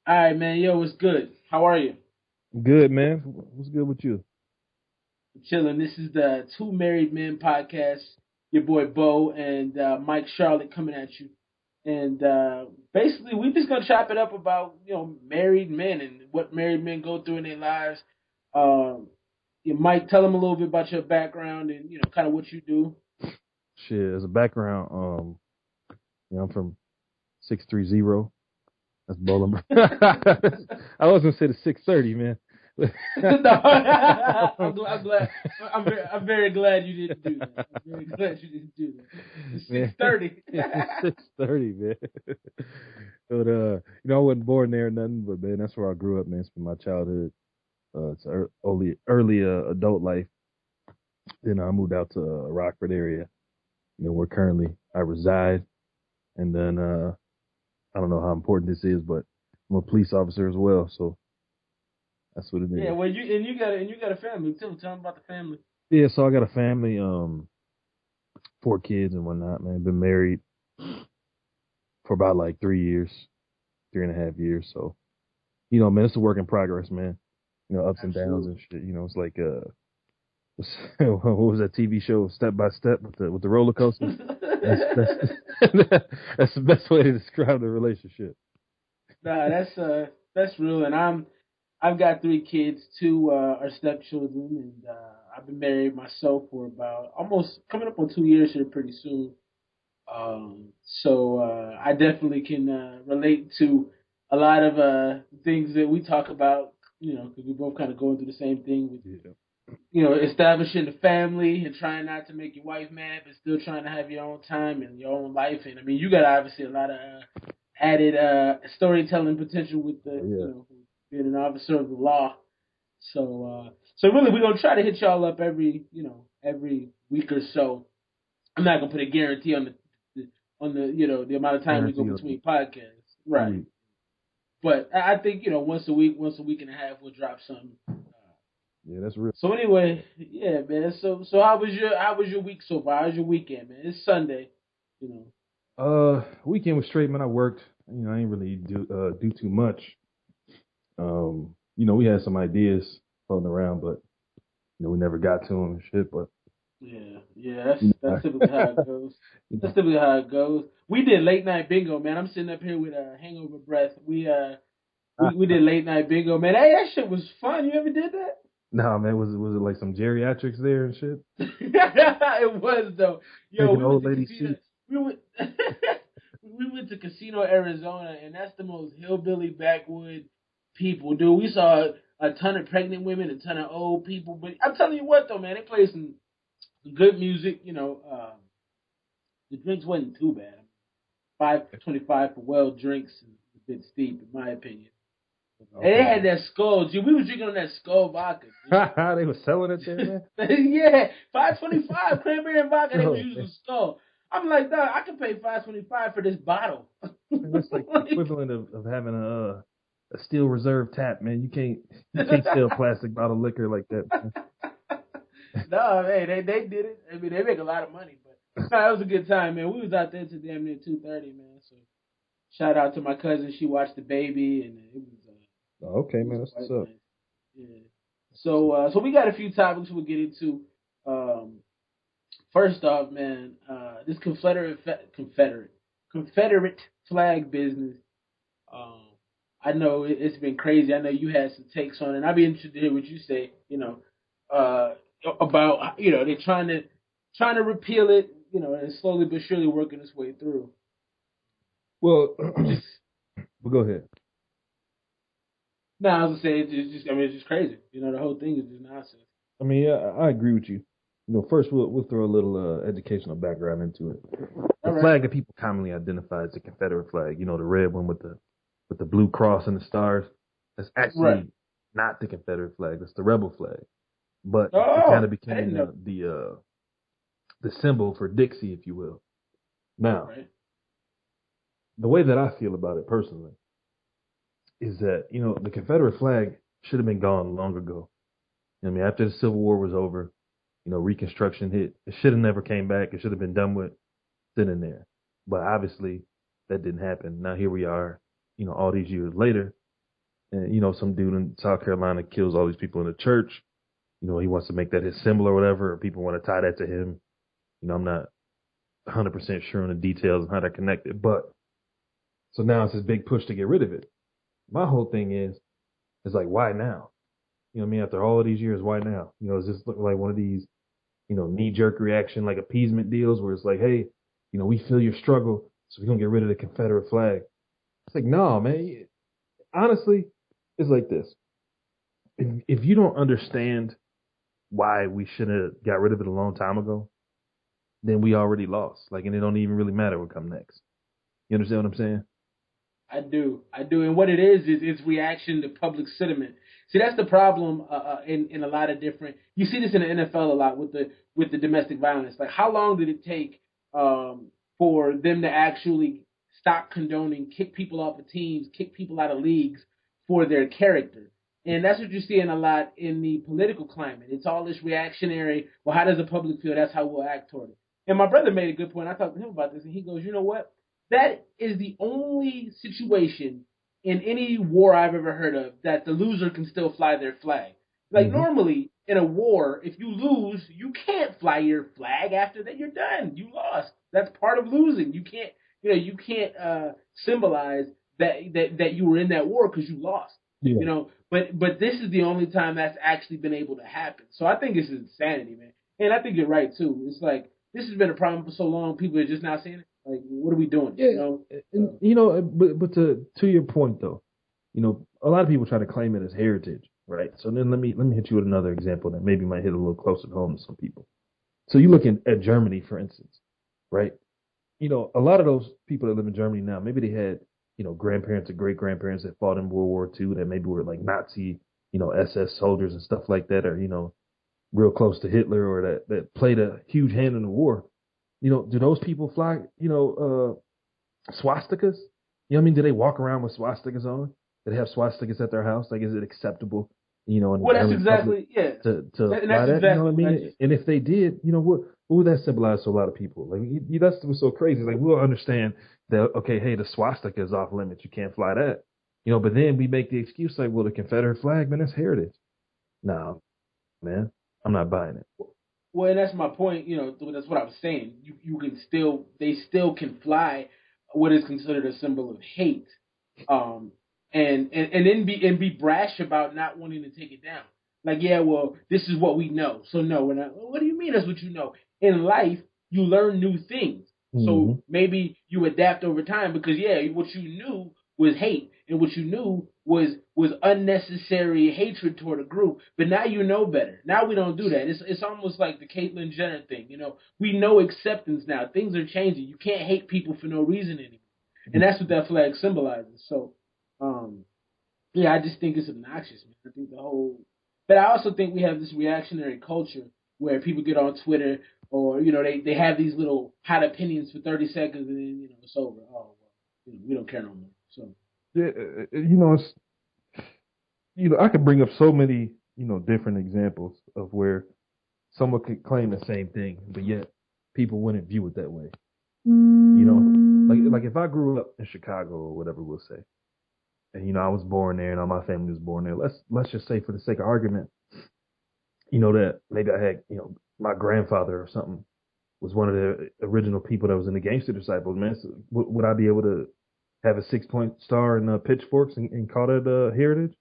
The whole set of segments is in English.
All right, man. Yo, what's good? How are you? Good, man. What's good with you? I'm chilling. This is the Two Married Men podcast. Your boy Bo and Mike Charlotte coming at you. And basically, we just gonna chop it up about married men and what married men go through in their lives. Um, you Mike, tell them a little bit about your background and kind of what you do. Shit, as a background, I'm from 630. That's Bowling. I was gonna say the 630, man. No, I'm glad. I'm very glad you didn't do that. I'm very glad you didn't do that. It's six Man, thirty. it's 630, man. But I wasn't born there or nothing, but man, that's where I grew up, man. Spent my childhood, early adult life. Then I moved out to Rockford area, where currently I reside. And then I don't know how important this is, but I'm a police officer as well, so that's what it Yeah, is. well, you got a family too. Tell them about the family. Yeah, so I got a family, 4 kids and whatnot, man. Been married for about like 3 years, 3.5 years. So, man, it's a work in progress, man. Ups and downs Absolutely. and shit. It's like what was that TV show, Step by Step, with the roller coaster? That's that's the best way to describe the relationship. Nah, that's real. And I've got three kids. Two are stepchildren, and I've been married myself for about almost coming up on 2 years here pretty soon. So I definitely can relate to a lot of things that we talk about. Because we're both kind of going through the same thing with Yeah. establishing the family and trying not to make your wife mad, but still trying to have your own time and your own life. And I mean, you got obviously a lot of added storytelling potential with the, Oh, yeah. being an officer of the law. So really, we're gonna try to hit y'all up every week or so. I'm not gonna put a guarantee on the amount of time we go Guarantee of between podcasts, a right? week. But I think once a week and a half, we'll drop something. Yeah, that's real. So anyway, yeah, man. So how was your week so far? How's your weekend, man? It's Sunday, you know. Weekend was straight, man. I worked. I ain't really do too much. We had some ideas floating around, but we never got to them and shit. But Yeah, yeah. That's you know, that's typically how it goes. you That's know, typically how it goes. We did late night bingo, man. I'm sitting up here with a hangover breath. We did late night bingo, man. Hey, that shit was fun. You ever did that? nah, man, was it like some geriatrics there and shit, It was though. Yo, taking we went old to lady casino. seats? We went. We went to Casino, Arizona, and that's the most hillbilly backwood people, dude. We saw a ton of pregnant women, a ton of old people. But I'm telling you what, though, man, they played some good music. The drinks wasn't too bad. 5.25 for well drinks is a bit steep, in my opinion. And they Okay, had that skull, dude. We was drinking on that skull vodka, dude. they was selling it there, man. Yeah, 5.25 cranberry and vodka. They was Oh, using man. skull. I'm like, dog, I can pay 5.25 for this bottle. Man, that's like the Like, equivalent of having a steel reserve tap, man. You can't sell plastic bottle liquor like that, man. no, hey, they did it. I mean, they make a lot of money, but no, it was a good time, man. We was out there till damn near 2:30, man. So shout out to my cousin. She watched the baby, and Oh, okay, it was man, that's what's quite up. nice. Yeah. So we got a few topics we'll get into. Um, First off, man, this Confederate flag business. Um, I know it's been crazy. I know you had some takes on it. And I'd be interested to hear what you say. Uh, about they're trying to repeal it. And slowly but surely working its way through. Well, Just but go ahead. now, I was gonna say it's just I mean it's just crazy. The whole thing is just nonsense. I mean, yeah, I agree with you. First we'll throw a little educational background into it. The All right. flag that people commonly identify as the Confederate flag, the red one with the blue cross and the stars. That's Right. actually not the Confederate flag. That's the rebel flag. But it kind Oh, of I didn't became know. the symbol for Dixie, if you will. Now, Right. the way that I feel about it personally is that the Confederate flag should have been gone long ago. I mean, after the Civil War was over, Reconstruction hit. It should have never came back. It should have been done with, sitting there. But obviously, that didn't happen. Now here we are, all these years later. And, some dude in South Carolina kills all these people in the church. He wants to make that his symbol or whatever, or people want to tie that to him. I'm not 100% sure on the details and how they're connected, but so now it's this big push to get rid of it. My whole thing is like, why now? You know what I mean? After all of these years, why now? Does this look like one of these, knee jerk reaction, like appeasement deals where it's like, hey, we feel your struggle, so we're going to get rid of the Confederate flag. It's like, no, man. Honestly, it's like this. If you don't understand why we should have got rid of it a long time ago, then we already lost. Like, and it don't even really matter what come next. You understand what I'm saying? I do. And what it is it's reaction to public sentiment. See, that's the problem in a lot of different. You see this in the NFL a lot with the domestic violence. Like, how long did it take for them to actually stop condoning, kick people off of teams, kick people out of leagues for their character? And that's what you're seeing a lot in the political climate. It's all this reactionary. Well, how does the public feel? That's how we'll act toward it. And my brother made a good point. I talked to him about this, and he goes, you know what? That is the only situation in any war I've ever heard of that the loser can still fly their flag. Like, normally in a war, if you lose, you can't fly your flag after that. You're done. You lost. That's part of losing. You can't, symbolize that you were in that war because you lost. Yeah. But this is the only time that's actually been able to happen. So I think this is insanity, man. And I think you're right too. It's like this has been a problem for so long. People are just not seeing it. Like, what are we doing? Yeah, but to your point though, a lot of people try to claim it as heritage, right? So then let me hit you with another example that maybe might hit a little closer to home to some people. So you look at Germany, for instance, right? A lot of those people that live in Germany now, maybe they had grandparents or great grandparents that fought in World War II that maybe were like Nazi, SS soldiers and stuff like that, or real close to Hitler, or that played a huge hand in the war. Do those people fly, swastikas? You know what I mean? Do they walk around with swastikas on? Do they have swastikas at their house? Like, is it acceptable, in well, the that's German exactly, public yeah. to And fly that's that? You know what I exactly mean? And if they did, what would that symbolize to a lot of people? Like, that's what's so crazy. Like, we'll understand that, okay, hey, the swastika is off limits. You can't fly that. But then we make the excuse like, well, the Confederate flag, man, that's heritage. No, man, I'm not buying it. Well, and that's my point. That's what I was saying. They still can fly what is considered a symbol of hate, um, and then be brash about not wanting to take it down. Like, yeah, well, this is what we know, so no, we're not. What do you mean? That's what you know. In life, you learn new things, Mm-hmm. so maybe you adapt over time because what you knew was hate, and what you knew was unnecessary hatred toward a group. But now you know better. Now we don't do that. It's almost like the Caitlyn Jenner thing. We know acceptance now. Things are changing. You can't hate people for no reason anymore, and that's what that flag symbolizes. So, I just think it's obnoxious, man. I think but I also think we have this reactionary culture where people get on Twitter or they have these little hot opinions for 30 seconds and then it's over. Oh well, we don't care no more. So. Yeah, it's I could bring up so many different examples of where someone could claim the same thing, but yet people wouldn't view it that way. Like if I grew up in Chicago or whatever we'll say, and I was born there and all my family was born there. Let's just say for the sake of argument, that maybe I had my grandfather or something was one of the original people that was in the Gangster Disciples. Man, so would I be able to have a 6-point star in pitchforks and call that heritage?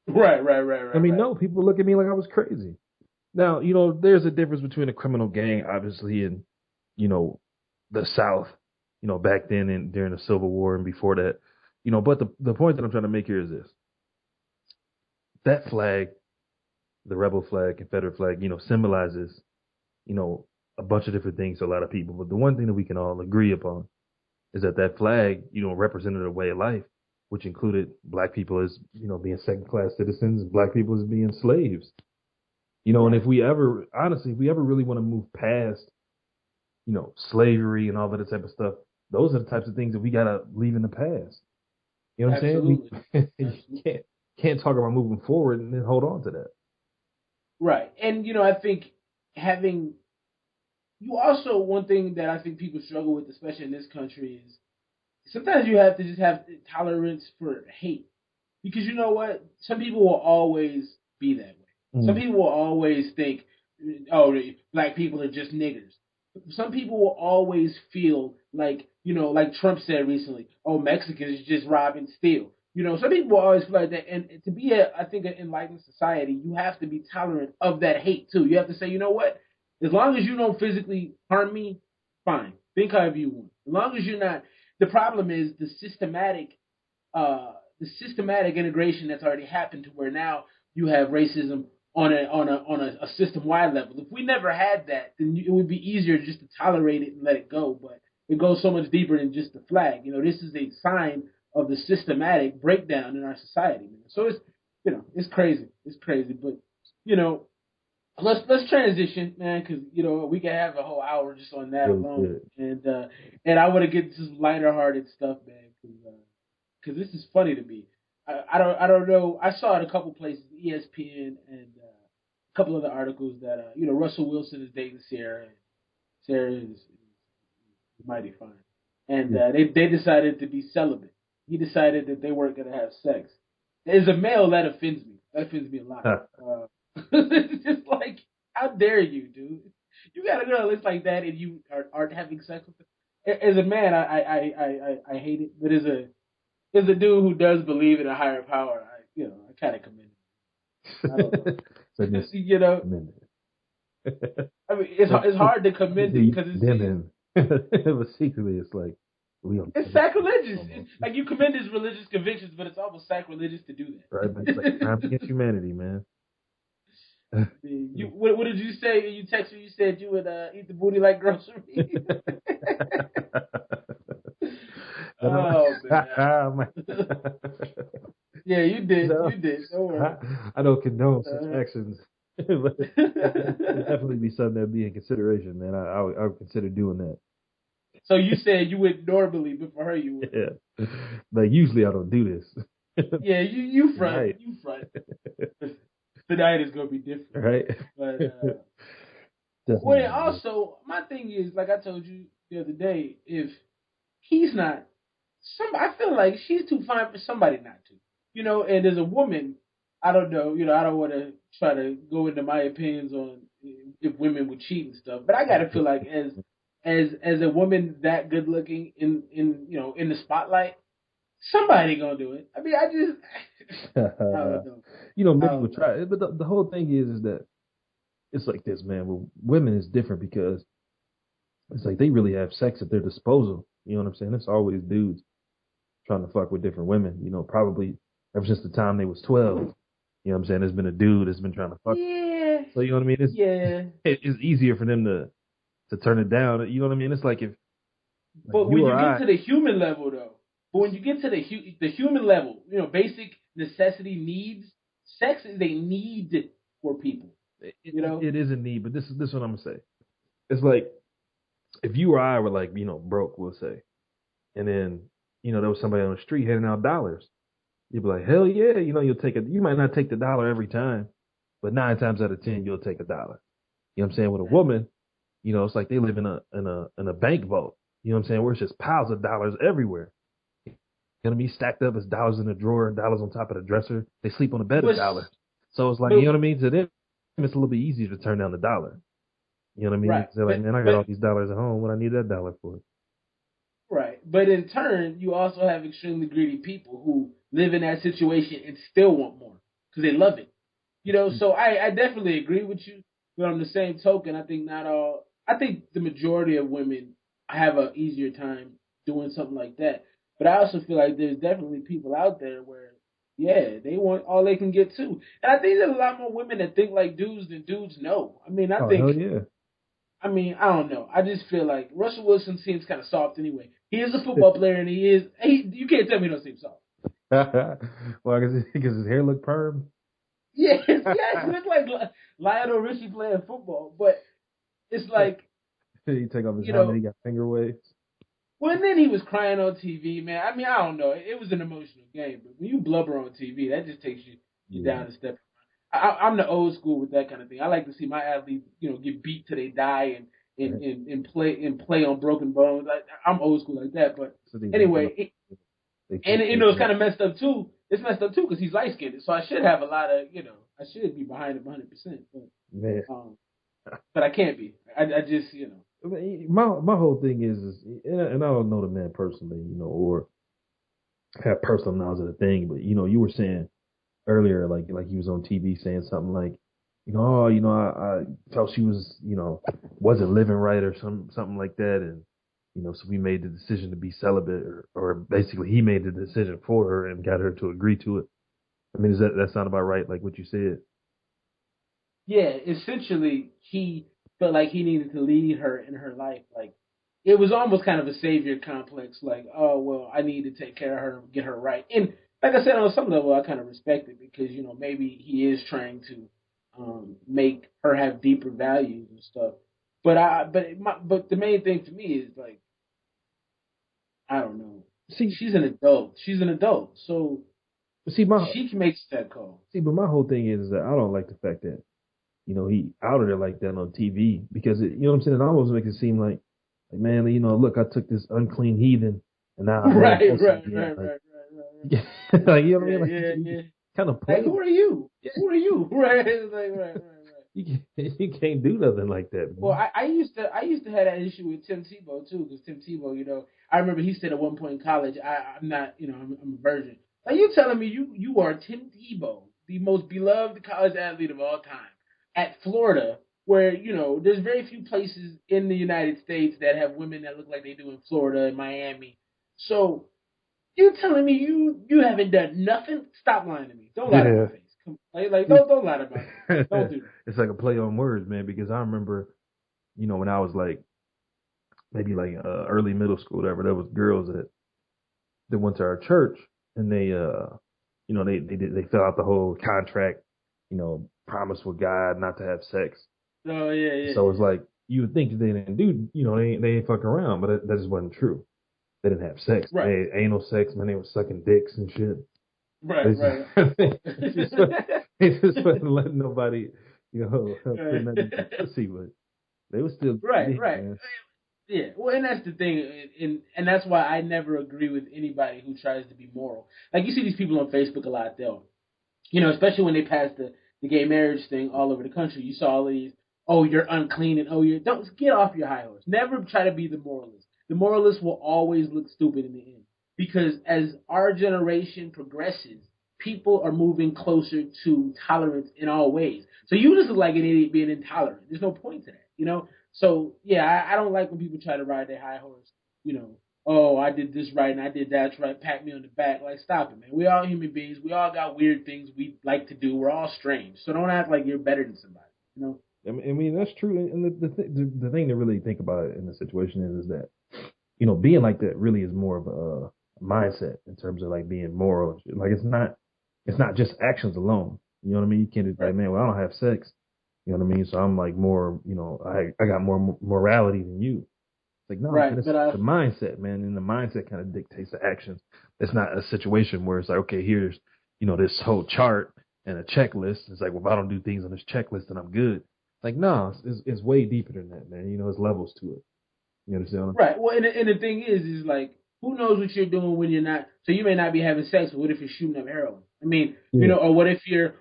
Right. I mean, no, people look at me like I was crazy. Now, there's a difference between a criminal gang, obviously, and, the South, back then and during the Civil War and before that. But the point that I'm trying to make here is this. That flag, the rebel flag, Confederate flag, symbolizes, a bunch of different things to a lot of people. But the one thing that we can all agree upon is that flag, represented a way of life, which included black people as, being second-class citizens and black people as being slaves. And if we ever really want to move past, slavery and all that type of stuff, those are the types of things that we got to leave in the past. You know what Absolutely. I'm saying? You can't talk about moving forward and then hold on to that. Right. And, I think one thing that I think people struggle with, especially in this country, is sometimes you have to just have tolerance for hate. Because you know what? Some people will always be that way. Some Mm. people will always think, oh, black people are just niggers. Some people will always feel like, like Trump said recently, oh, Mexicans just rob and steal. Some people will always feel like that. And to be, I think, an enlightened society, you have to be tolerant of that hate, too. You have to say, you know what? As long as you don't physically harm me, fine. Think however you want. As long as you're not. The problem is the systematic integration that's already happened to where now you have racism on a system wide level. If we never had that, then it would be easier just to tolerate it and let it go. But it goes so much deeper than just the flag. This is a sign of the systematic breakdown in our society. So it's crazy. It's crazy. But you know, let's transition, man, because we can have a whole hour just on that Really alone, good. and I want to get to some lighter hearted stuff, man, because this is funny to me. I don't know. I saw it a couple places, ESPN and a couple other articles that Russell Wilson is dating Sarah, and Sarah is mighty fine, and Yeah. they decided to be celibate. He decided that they weren't going to have sex. As a male, that offends me. That offends me a lot. It's just like, how dare you, dude? You got a girl that's like that, and you aren't having sex with her. As a man, I hate it, but as a dude who does believe in a higher power, I kind of commend him. I don't know. So just you know, commend I mean, it's hard to commend it because them but secretly it's like we don't. it's sacrilegious. It's, like you commend his religious convictions, but it's almost sacrilegious to do that. Right, but it's like crimes against humanity, man. What did you say? You texted me. You said you would eat the booty like groceries. Oh man. Yeah, you did. No, You did. Don't worry. I don't condone such actions, but it definitely be something that'd be in consideration, man. I would consider doing that. So you said you would normally, but for her you would. Yeah, like usually I don't do this. Yeah, you front. Right. You front. Tonight is gonna be different, Right? but. Definitely. Well, also, my thing is, like I told you the other day, if he's not, I feel like she's too fine for somebody not to. And as a woman, I don't know, I don't want to try to go into my opinions on if women would cheat and stuff, but I gotta feel like as a woman that good looking in the spotlight, somebody gonna do it. I mean, I just I don't know. Many would try it, but the whole thing is that it's like this, man. With women, it's different because it's like they really have sex at their disposal. You know what I'm saying? It's always dudes trying to fuck with different women. Probably ever since the time they was 12. You know what I'm saying? There's been a dude that's been trying to fuck. Yeah. So you know what I mean? It's easier for them to turn it down. You know what I mean? It's like if. But when you get to the human level, though, when you get to the human level, basic necessity needs, sex is a need for people. It is a need, but this is what I'm gonna say. It's like if you or I were like, broke, we'll say, and then there was somebody on the street handing out dollars. You'd be like, hell yeah, you'll take it. You might not take the dollar every time, but 9 times out of 10 you'll take a dollar. You know what I'm saying? With a woman, it's like they live in a bank vault. You know what I'm saying? Where it's just piles of dollars everywhere. Gonna be stacked up as dollars in the drawer, dollars on top of the dresser. They sleep on a bed of dollars. So it's like, you know what I mean? To them, it's a little bit easier to turn down the dollar. You know what I mean? Right. They're like, man, I got all these dollars at home. What I need that dollar for? Right. But in turn, you also have extremely greedy people who live in that situation and still want more because they love it. So I definitely agree with you. But on the same token, I think I think the majority of women have an easier time doing something like that. But I also feel like there's definitely people out there where, yeah, they want all they can get too. And I think there's a lot more women that think like dudes than dudes know. I mean, I think. Hell yeah. I mean, I don't know. I just feel like Russell Wilson seems kind of soft anyway. He is a football player, and you can't tell me he don't seem soft. Well, because his hair look perm. Yes, he looks like Lionel Richie playing football, but it's like he take off his helmet, he got finger waves. Well, and then he was crying on TV, man. I mean, I don't know. It was an emotional game, but when you blubber on TV, that just takes you down a step. I'm the old school with that kind of thing. I like to see my athletes, get beat till they die and play on broken bones. I'm old school like that. But anyway, it's kind of messed up too it's messed up too because he's light skinned. So I should have a lot of, I should be behind him 100%. Man, But I can't be. I just, I mean, my whole thing is and I don't know the man personally, or have personal knowledge of the thing, but you were saying earlier, like he was on TV saying something like, I felt she was, wasn't living right or something like that, and so we made the decision to be celibate, or basically he made the decision for her and got her to agree to it. I mean, that sound about right? Like what you said? yeah, essentially he felt like he needed to lead her in her life. Like it was almost kind of a savior complex. Like, oh well, I need to take care of her and get her right. And like I said, on some level, I kind of respect it because maybe he is trying to make her have deeper values and stuff. But the main thing for me is like I don't know. See, She's an adult. She's an adult, so see my she makes that call. see, but my whole thing is that I don't like the fact that he outed her like that on TV because you know what I'm saying. It almost makes it seem like man, look, I took this unclean heathen and now I'm Right. like you know what I mean? Like, Yeah. Kind of Like, play. who are you? Who are you? Right. It's like, right. You can't do nothing like that. Well, I used to have that issue with Tim Tebow too, because Tim Tebow, I remember he said at one point in college, I'm not, I'm a virgin. Like you telling me you are Tim Tebow, the most beloved college athlete of all time, at Florida, where there's very few places in the United States that have women that look like they do in Florida and Miami. So you telling me you haven't done nothing? Stop lying to me. Don't lie to my face. Don't lie to my face. Don't do that. It's like a play on words, man. Because I remember, when I was like maybe like early middle school, whatever. There was girls that went to our church, and they fill out the whole contract, promise with God not to have sex. Oh yeah. So it's like you would think that they didn't do, they ain't fucking around, but that just wasn't true. They didn't have sex. Right. They had anal sex, man. They were sucking dicks and shit. Right. They just wasn't letting nobody, put nothing in the pussy, but they were still right. Man. Yeah, well, and that's the thing, and that's why I never agree with anybody who tries to be moral. Like you see these people on Facebook a lot, they'll, especially when they pass the gay marriage thing all over the country. You saw all these, oh, you're unclean, and oh, don't get off your high horse. Never try to be the moralist. The moralist will always look stupid in the end because as our generation progresses, people are moving closer to tolerance in all ways. So you just look like an idiot being intolerant. There's no point to that, So yeah, I don't like when people try to ride their high horse. Oh, I did this right and I did that right. Pat me on the back. Like, stop it, man. We all human beings. We all got weird things we like to do. We're all strange. So don't act like you're better than somebody. I mean that's true. And the thing to really think about in the situation is that being like that really is more of a mindset in terms of like being moral. Like it's not just actions alone. You know what I mean? You can't just be like, man, well, I don't have sex. You know what I mean? So I'm like more, I got more morality than you. It's like, no, right, man, it's the mindset, man. And the mindset kind of dictates the actions. It's not a situation where it's like, okay, here's, this whole chart and a checklist. It's like, well, if I don't do things on this checklist, then I'm good. Like, no, it's way deeper than that, man. There's levels to it. You understand? Right. Well, and the thing is like, who knows what you're doing when you're not? So you may not be having sex, but what if you're shooting up heroin? I mean, or what if you're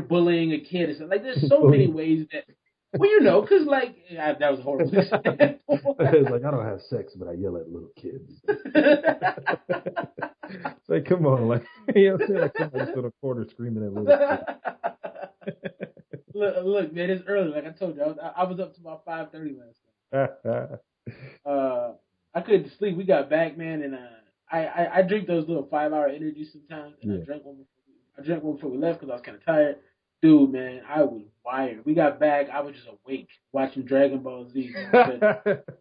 bullying a kid or something? Like, there's so many ways that. Well, because like that was horrible. It's like I don't have sex, but I yell at little kids. It's like, come on, like I'm saying, like somebody's in a corner screaming at little kids. Look, man, it's early. Like I told you, I was up to about 5:30 last night. I couldn't sleep. We got back, man, and I drink those little 5-hour energies sometimes, and I drank one before we left because I was kind of tired. Dude, man, I was wired. We got back. I was just awake watching Dragon Ball Z.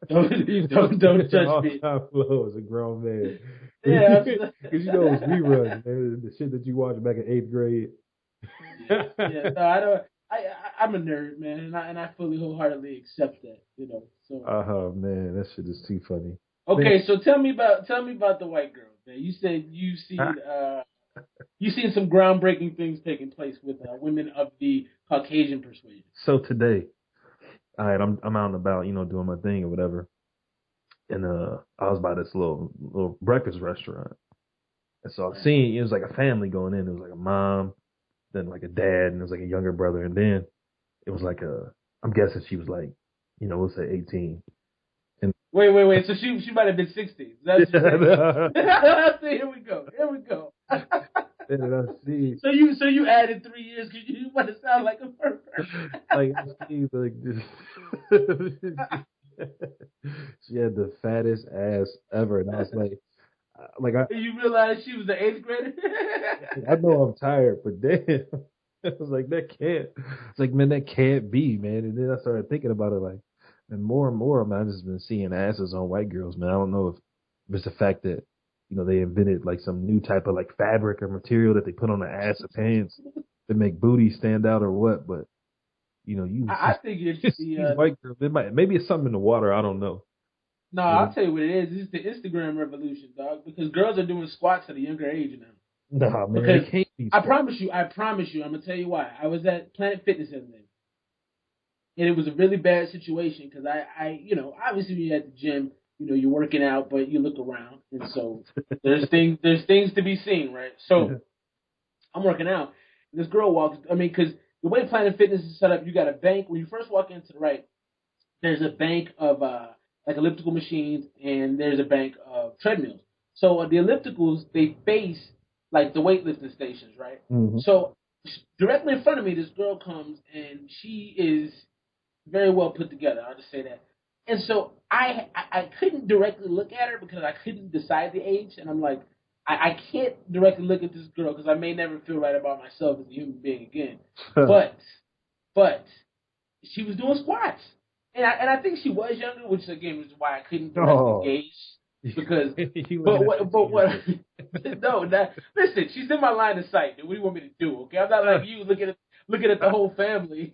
Don't judge me. Flow as a grown man. Yeah, because it was reruns, man. The shit that you watched back in 8th grade. Yeah. No, I don't. I'm a nerd, man, and I fully wholeheartedly accept that. So. Oh man, that shit is too funny. Okay, so tell me about the white girl, man. You said you've seen some groundbreaking things taking place with women of the Caucasian persuasion. So today, all right, I'm out and about, doing my thing or whatever, and I was by this little breakfast restaurant, And so I seen it was like a family going in. It was like a mom, then like a dad, and it was like a younger brother, and then it was like I'm guessing she was like, we'll say 18. And Wait. So she might have been 60. That's what you're saying. Here we go. and then I see So you added 3 years because you want to sound like a pervert. like I see like this. She had the fattest ass ever, and I was like You realize she was the 8th grader? I know I'm tired, but damn, I was like that can't. It's like man, that can't be, man. And then I started thinking about it, like, and more, man. I've just been seeing asses on white girls, man. I don't know if it's the fact that they invented like some new type of like fabric or material that they put on the ass of pants to make booty stand out or what, but you I think it's these white girls. Maybe it's something in the water. I don't know. No, I'll tell you what it is. It's the Instagram revolution, dog. Because girls are doing squats at a younger age now. Nah, man, because it can't be. I promise you. I'm gonna tell you why. I was at Planet Fitness the other day, and it was a really bad situation because I obviously you're at the gym, you're working out, but you look around, and so there's things to be seen, right? So I'm working out. And this girl walks. I mean, because the way Planet Fitness is set up, you got a bank when you first walk into the right. There's a bank of like elliptical machines, and there's a bank of treadmills. So the ellipticals they face like the weightlifting stations, right? Mm-hmm. So directly in front of me, this girl comes, and she is very well put together. I'll just say that. And so I couldn't directly look at her because I couldn't decide the age, and I'm like, I can't directly look at this girl because I may never feel right about myself as a human being again. but she was doing squats. And I think she was younger, which again was why I couldn't directly gauge because. What? No, listen. She's in my line of sight. What do you want me to do? Okay, I'm not like you looking at the whole family.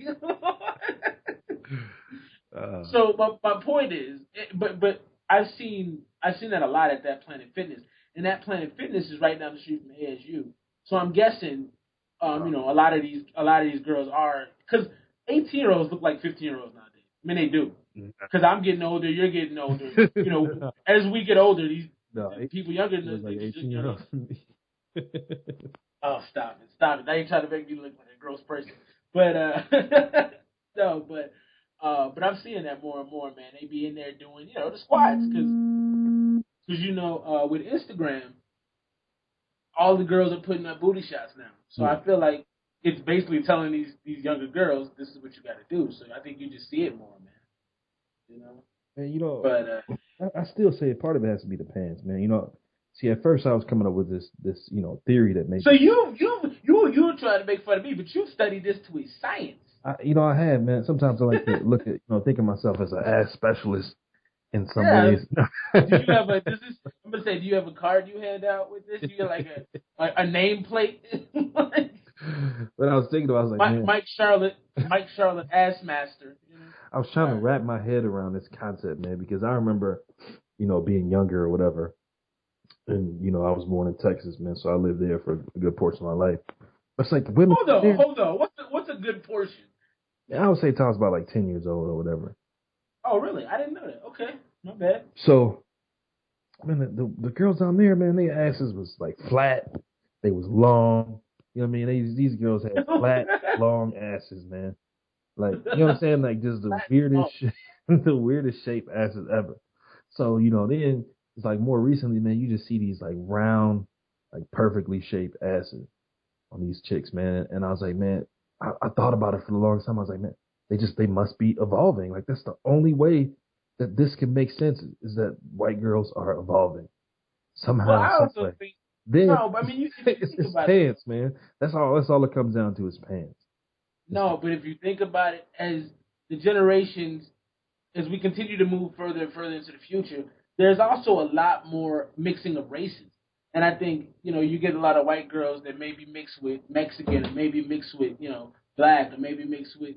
So my point is, but I've seen that a lot at that Planet Fitness, and that Planet Fitness is right down the street from ASU. So I'm guessing, a lot of these girls are because 18-year-olds look like 15-year-olds nowadays. I mean, they do. Because I'm getting older, you're getting older. As we get older, these people younger than us, like they just 18-year-olds. Oh, stop it. Now you're trying to make me look like a gross person. But no, but I'm seeing that more and more, man. They be in there doing, the squats because with Instagram, all the girls are putting up booty shots now. So I feel like it's basically telling these younger girls, this is what you got to do. So I think you just see it more, man. And but I still say part of it has to be the pants, man. See, at first I was coming up with this theory that maybe. So you were trying to make fun of me, but you've studied this to a science. I have, man. Sometimes I like to look at, think of myself as an ass specialist in some ways. Do you have I'm gonna say, do you have a card you hand out with this? Do you have like a nameplate? But I was thinking about, I was like, Mike Charlotte, Ass Master. I was trying to wrap my head around this concept, man, because I remember, being younger or whatever, and I was born in Texas, man, so I lived there for a good portion of my life. But it's like the women. Hold on. What's a good portion? I would say Tom's about like 10 years old or whatever. Oh, really? I didn't know that. Okay, my bad. So, man, the girls down there, man, their asses was like flat. They was long. You know what I mean? These girls had flat, long asses, man. Like, you know what I'm saying? Like, just the weirdest shape asses ever. So, then it's like more recently, man, you just see these like round, like perfectly shaped asses on these chicks, man. And I was like, man, I thought about it for the longest time. I was like, man, they must be evolving. Like, that's the only way that this can make sense is that white girls are evolving somehow. Well, I also think. No, but I mean, you think about pants, man. That's all it comes down to is pants. No, but if you think about it, as the generations, as we continue to move further and further into the future, there's also a lot more mixing of races. And I think, you get a lot of white girls that maybe mix with Mexican, or maybe mix with, black, or maybe mix with,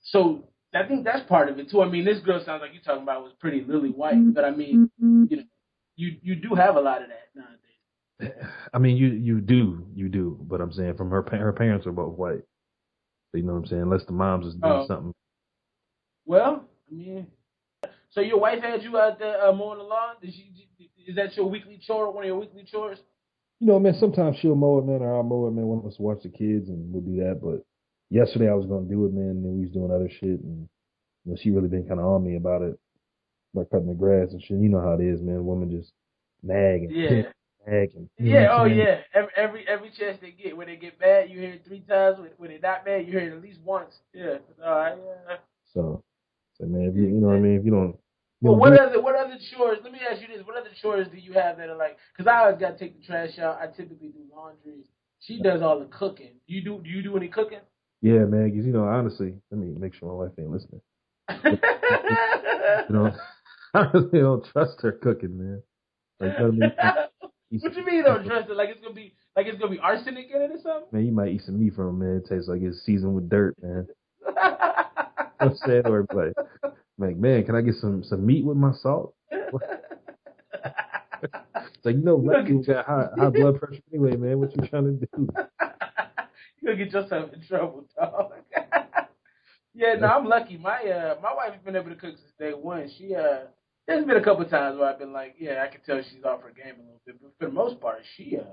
so I think that's part of it too. I mean, this girl sounds like you're talking about was pretty lily white, but I mean, you do have a lot of that nowadays. I mean, you do, but I'm saying from her parents are both white. So you know what I'm saying? Unless the moms is doing something. Well, I mean, so your wife had you out there mowing the lawn? Is that your weekly chore? One of your weekly chores? You know, man, sometimes she'll mow it, man, or I'll mow it, man. One of us will watch the kids and we'll do that. But yesterday I was gonna do it, man, and then we was doing other shit, and she really been kind of on me about it, about cutting the grass and shit. You know how it is, man. Women just nag and Yeah. nag, and you know Yeah, what oh I'm saying. yeah. Every chance they get, when they get mad, you hear it 3 times. When they not mad, you hear it at least once. Yeah. Yeah. So man, if you know what I Yeah. mean, if you Well, don't do it, what other chores? Let me ask you this: what other chores do you have that are like? Because I always got to take the trash out. I typically do laundry. She does all the cooking. Do you do any cooking? yeah, man. Because honestly, let me make sure my wife ain't listening. You know, I really don't trust her cooking, man. Like, you know what I mean? What you mean you don't trust it? Like it's gonna be arsenic in it or something? Man, you might eat some meat from it, man. It tastes like it's seasoned with dirt, man. You know what I'm saying? Or like, man, can I get some meat with my salt? It's like, you black gonna people get got high blood pressure anyway, man. What you trying to do? you gonna get yourself in trouble, dog. Yeah, no, I'm lucky. My wife's been able to cook since day one. There's been a couple times where I've been like, yeah, I can tell she's off her game a little bit, but for the most part, she's a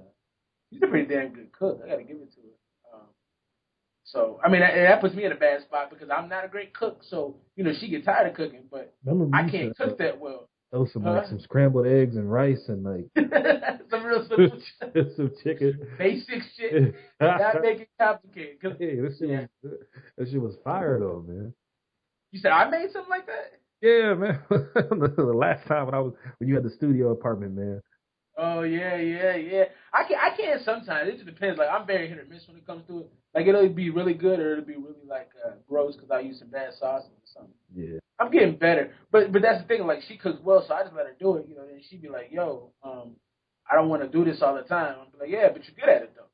pretty damn good cook. I gotta give it to her. So I mean, that puts me in a bad spot because I'm not a great cook. So she gets tired of cooking, but Remember we I used can't to cook that well. throw some Huh? some scrambled eggs and rice and like Some real simple, some chicken. basic shit. Not make it complicated. Cause, Hey, yeah. that shit was fire though, man. You said I made something like that? Yeah, man. The last time when you had the studio apartment, man. Oh yeah. I can't sometimes. It just depends. Like I'm very hit or miss when it comes to it. Like it'll be really good or it'll be really like gross because I use some bad sauces or something. Yeah. I'm getting better, but that's the thing. Like she cooks well, so I just let her do it. Then she'd be like, "Yo, I don't want to do this all the time." I'm like, "Yeah, but you're good at it though."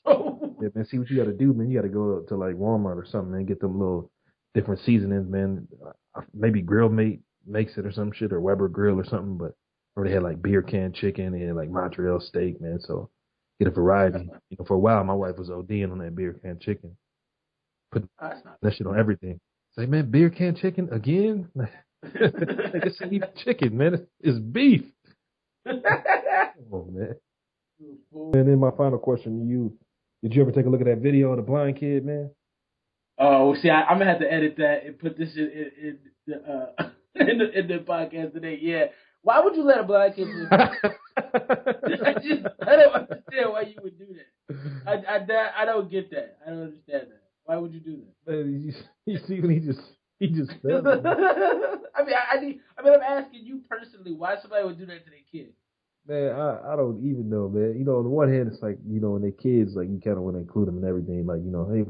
So Yeah, man. See what you got to do, man. You got to go to like Walmart or something, man. Get them little different seasonings, man. Maybe Grill Mate makes it or some shit, or Weber Grill or something. But or they had like beer can chicken and like Montreal steak, man. So get a variety. For a while, my wife was ODing on that beer can chicken, putting that's not that shit on everything. It's like, man, beer can chicken again? Like, this ain't even chicken, man. It's beef. Come on, man. And then my final question to you: did you ever take a look at that video of the blind kid, man? Oh, see, I'm gonna have to edit that and put this in the in the podcast today. Yeah, why would you let a blind kid do that? I don't understand why you would do that. I don't get that. I don't understand that. Why would you do that? Man, you see when he just fell. I'm asking you personally why somebody would do that to their kid. Man, I don't even know, man. On the one hand, it's like, when they're kids, like, you kind of want to include them in everything. Like, hey,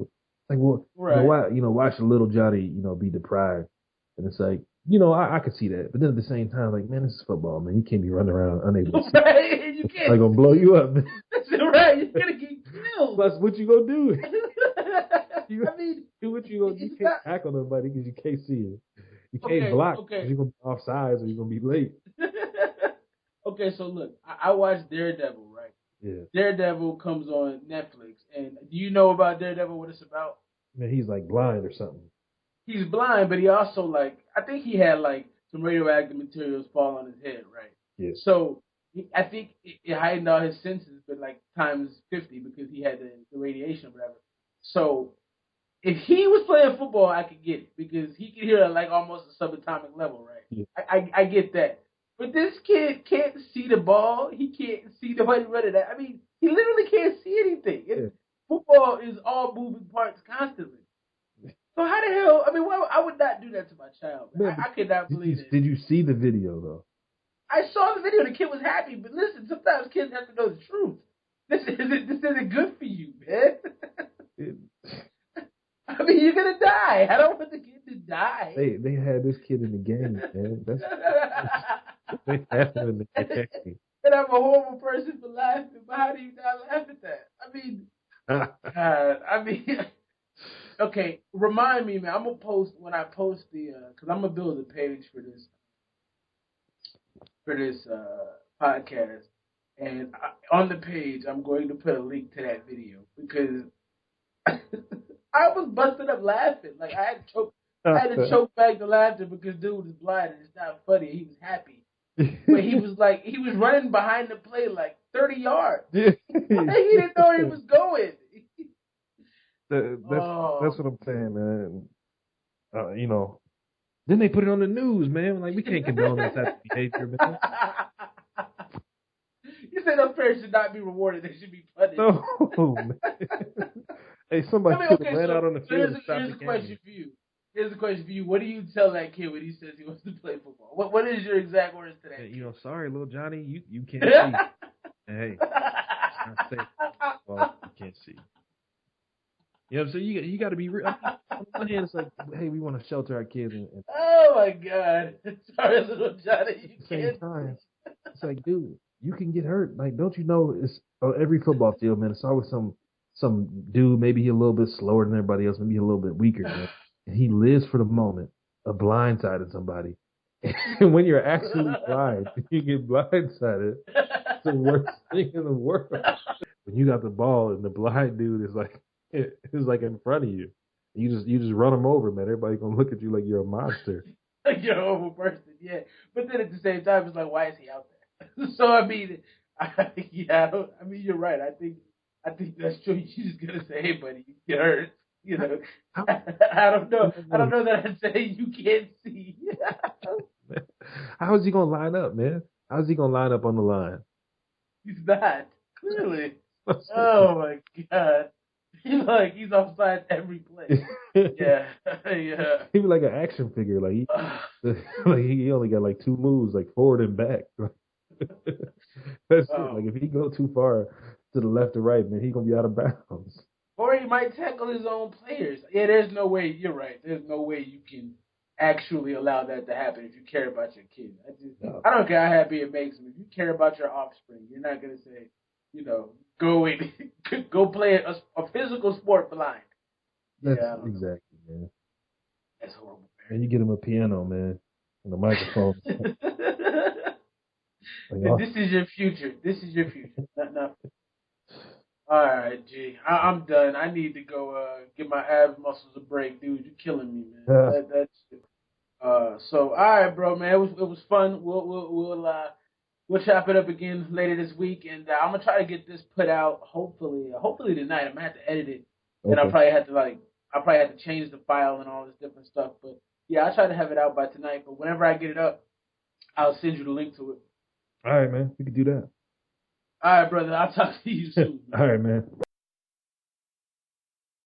like, well, Right. why should little Johnny, be deprived? And it's like, I could see that. But then at the same time, like, man, this is football, man. You can't be running around unable to see. Right? You can't. Like, gonna blow you up, man. That's right. You're gonna get killed. Plus, what you gonna do? I mean, what you gonna do? You can't tackle nobody because you can't see it. You can't block because you're gonna be offsides or you're gonna be late. Okay, so look, I watched Daredevil, right? Yeah. Daredevil comes on Netflix, and do you know about Daredevil? What it's about? Man, he's like blind or something. He's blind, but he also I think he had some radioactive materials fall on his head, right? Yeah. So I think it heightened all his senses, but times 50 because he had the radiation or whatever. So if he was playing football, I could get it because he could hear at almost a subatomic level, right? Yeah. I get that. But this kid can't see the ball. He can't see the way to run it. I mean, he literally can't see anything. Yeah. Football is all moving parts constantly. So how the hell? I mean, I would not do that to my child. Man, I could not believe it. Did you see the video though? I saw the video. The kid was happy, but listen, sometimes kids have to know the truth. This isn't good for you, man. I mean, you're gonna die. I don't want the kid to die. They had this kid in the game, man. They had him in the game. And I'm a horrible person for laughing, but how do you not laugh at that? I mean, okay. Remind me, man. I'm gonna post when I post because I'm gonna build a page for this podcast, and on the page I'm going to put a link to that video because I was busted up laughing. I had to choke back the laughter because dude was blind and it's not funny. He was happy. But he was running behind the play like 30 yards. Yeah. He didn't know where he was going. That's what I'm saying, man. You know, then they put it on the news, man. Like we can't condone that type of behavior, man. You say those parents should not be rewarded; they should be punished. No, man. Hey, somebody could have ran out on the field and stopped the here's a question for you. Here's a question for you. What do you tell that kid when he says he wants to play football? What is your exact words to that? Hey, you know, sorry, little Johnny, you can't see. Hey, it's not safe. Well, you can't see. You know what I'm saying? You got to be real. On one hand, it's like, hey, we want to shelter our kids. And oh, my God. Sorry, little Johnny. You at the same can't time, it's like, dude, you can get hurt. Like, don't you know, it's on every football field, man, it's always some dude, maybe he a little bit slower than everybody else, maybe a little bit weaker, man. And he lives for the moment of blindsiding somebody. And when you're actually blind, you get blindsided. It's the worst thing in the world. When you got the ball and the blind dude is like in front of you, you just run him over, man. Everybody gonna look at you like you're a monster. Like you're an overperson, yeah. But then at the same time, it's like, why is he out there? So I mean, you're right. I think that's true. You're just gonna say, hey, buddy, you get hurt. You know, I don't know. I don't know that I'd say you can't see. How is he gonna line up, man? How's he gonna line up on the line? He's not clearly. Oh my God. He's offside every play. Yeah. Yeah. He was like an action figure. Like he only got like two moves, like forward and back. That's it. Like if he go too far to the left or right, man, he gonna be out of bounds. Or he might tackle his own players. Yeah, there's no way. You're right. There's no way you can actually allow that to happen if you care about your kid. I don't care how happy it makes them. If you care about your offspring, you're not gonna say, go play a physical sport blind. That's exactly, man. That's horrible. And you get him a piano, man, and a microphone. This is your future. This is your future. Not. All right, G. I'm done. I need to go give my abs muscles a break, dude. You're killing me, man. So all right, bro, man. It was fun. We'll chop it up again later this week, and I'm gonna try to get this put out hopefully tonight. I'm gonna have to edit it, and I'll probably have to change the file and all this different stuff. But yeah, I'll try to have it out by tonight. But whenever I get it up, I'll send you the link to it. All right, man. We can do that. All right, brother. I'll talk to you soon. All right, man.